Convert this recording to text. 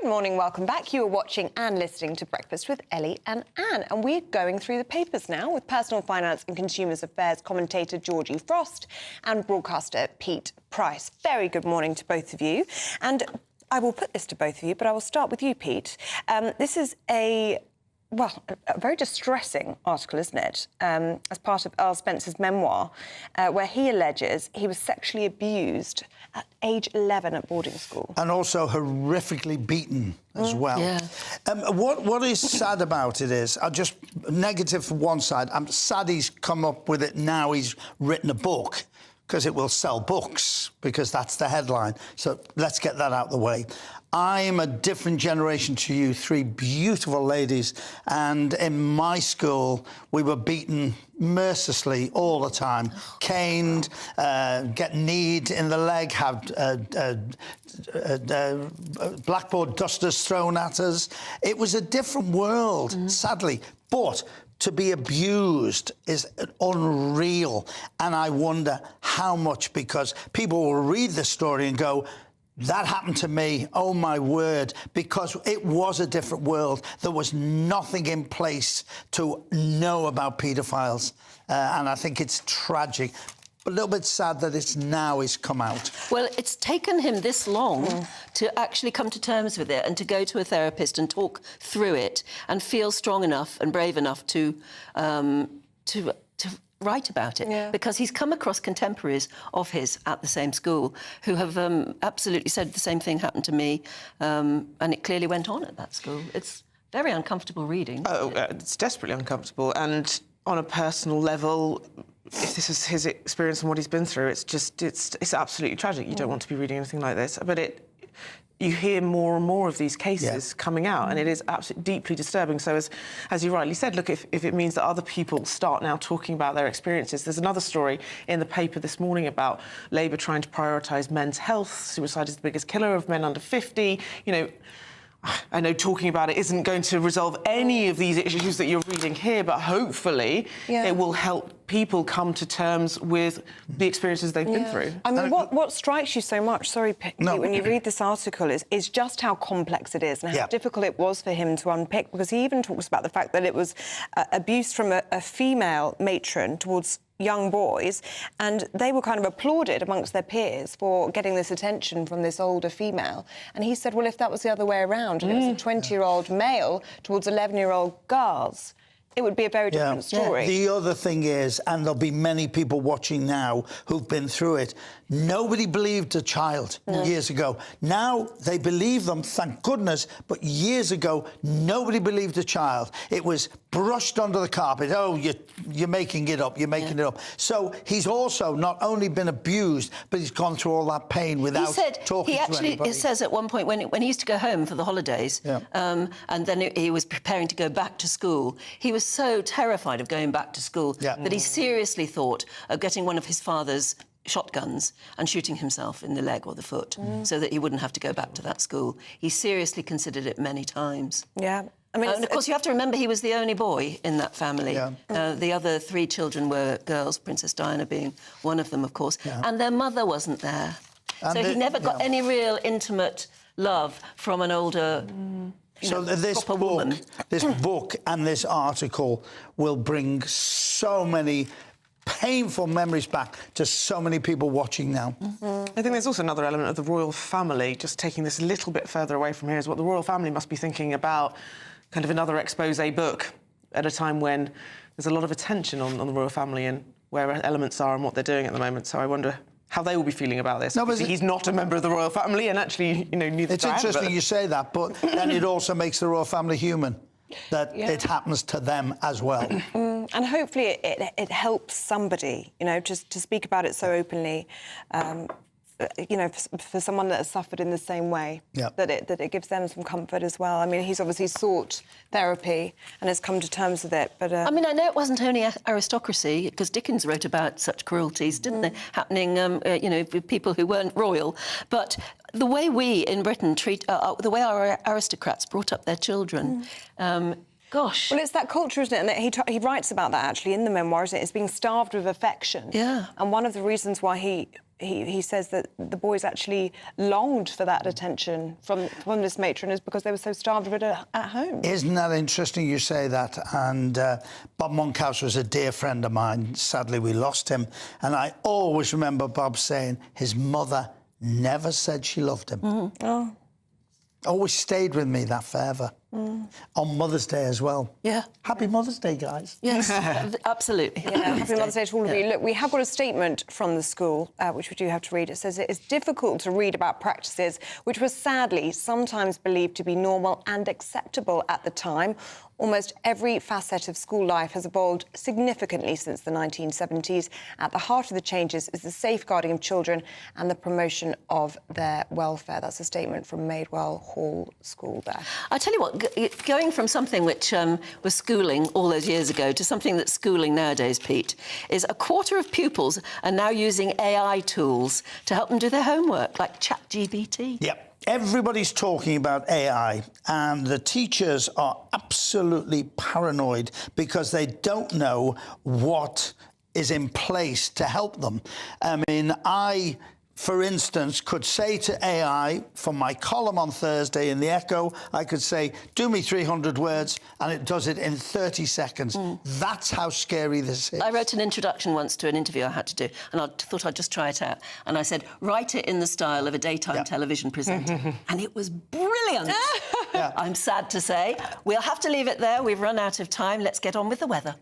Good morning, welcome back. You are watching and listening to Breakfast with Ellie and Anne, and we're going through the papers now with personal finance and consumers affairs commentator Georgie Frost and broadcaster Pete Price. Very good morning to both of you. And I will put this to both of you, but I will start with you, Pete. This is a very distressing article, isn't it, as part of Earl Spencer's memoir, where he alleges he was sexually abused at age 11 at boarding school. And also horrifically beaten as well. Yeah. What is sad about it is, I'll just negative for one side, I'm sad he's come up with it now, he's written a book, because it will sell books, because that's the headline. So let's get that out of the way. I'm a different generation to you, three beautiful ladies, and in my school, we were beaten mercilessly all the time. Caned, get kneed in the leg, have blackboard dusters thrown at us. It was a different world, sadly. But to be abused is unreal. And I wonder how much, because people will read the story and go, that happened to me, oh my word, because it was a different world. There was nothing in place to know about paedophiles. And I think it's tragic. A little bit sad that it's come out. Well, it's taken him this long to actually come to terms with it and to go to a therapist and talk through it and feel strong enough and brave enough to write about it, because he's come across contemporaries of his at the same school who have absolutely said the same thing happened to me, and it clearly went on at that school. It's very uncomfortable reading. Oh, it's desperately uncomfortable, and on a personal level, if this is his experience and what he's been through, it's absolutely tragic. You don't want to be reading anything like this, but you hear more and more of these cases coming out, and it is absolutely deeply disturbing. So as you rightly said, look, if it means that other people start now talking about their experiences. There's another story in the paper this morning about Labour trying to prioritise men's health. Suicide is the biggest killer of men under 50. You know, I know talking about it isn't going to resolve any of these issues that you're reading here, but hopefully it will help people come to terms with the experiences they've been through. I mean, what strikes you so much, sorry, Pete, when you read this article is just how complex it is and how difficult it was for him to unpick, because he even talks about the fact that it was abuse from a female matron towards young boys, and they were kind of applauded amongst their peers for getting this attention from this older female. And he said, well, if that was the other way around, and it was a 20-year-old male towards 11-year-old girls, it would be a very different story. The other thing is, and there'll be many people watching now who've been through it, nobody believed a child years ago. Now they believe them, thank goodness, but years ago, nobody believed a child. It was brushed under the carpet. Oh, you're making it up, you're making it up. So he's also not only been abused, but he's gone through all that pain without talking to anybody. He says at one point, when he used to go home for the holidays, and then he was preparing to go back to school, he was so terrified of going back to school that he seriously thought of getting one of his father's shotguns and shooting himself in the leg or the foot so that he wouldn't have to go back to that school. He seriously considered it many times. Yeah. I mean, and of course, you have to remember he was the only boy in that family. The other three children were girls, Princess Diana being one of them, of course, and their mother wasn't there. And so he never got any real intimate love from an older... So this book and this article will bring so many painful memories back to so many people watching now. I think there's also another element of the royal family, just taking this a little bit further away from here, is what the royal family must be thinking about kind of another expose book at a time when there's a lot of attention on the royal family and where elements are and what they're doing at the moment. So I wonder how they will be feeling about this. No, he's not a member of the royal family, and actually, you know, neither. It's interesting you say that, but then it also makes the royal family human, that it happens to them as well. And hopefully it helps somebody, you know, just to speak about it so openly. You know, for someone that has suffered in the same way, that it gives them some comfort as well. I mean, he's obviously sought therapy and has come to terms with it, but... I mean, I know it wasn't only aristocracy, because Dickens wrote about such cruelties, didn't they, happening, you know, with people who weren't royal, but the way we in Britain treat... the way our aristocrats brought up their children... Gosh. Well, it's that culture, isn't it? And he writes about that, actually, in the memoir, isn't it? It's being starved with affection. Yeah. And one of the reasons why he he says that the boys actually longed for that attention from this matron is because they were so starved of it at home. Isn't that interesting you say that? And Bob Monkhouse was a dear friend of mine. Sadly, we lost him. And I always remember Bob saying his mother never said she loved him. Oh. Always stayed with me, that forever. On Mother's Day as well. Yeah. Happy Mother's Day, guys. Yes, absolutely. Yeah, happy Mother's Day to all of you. Look, we have got a statement from the school, which we do have to read. It says it is difficult to read about practices which were sadly sometimes believed to be normal and acceptable at the time. Almost every facet of school life has evolved significantly since the 1970s. At the heart of the changes is the safeguarding of children and the promotion of their welfare. That's a statement from Madewell Hall School there. I tell you what, going from something which was schooling all those years ago to something that's schooling nowadays, Pete, is a quarter of pupils are now using AI tools to help them do their homework, like ChatGPT. Yep. Everybody's talking about AI, and the teachers are absolutely paranoid because they don't know what is in place to help them. I mean, I, for instance, could say to AI for my column on Thursday in the Echo, I could say, do me 300 words, and it does it in 30 seconds. That's how scary this is. I wrote an introduction once to an interview I had to do, and I thought I'd just try it out. And I said, write it in the style of a daytime television presenter. And it was brilliant. I'm sad to say. We'll have to leave it there. We've run out of time. Let's get on with the weather.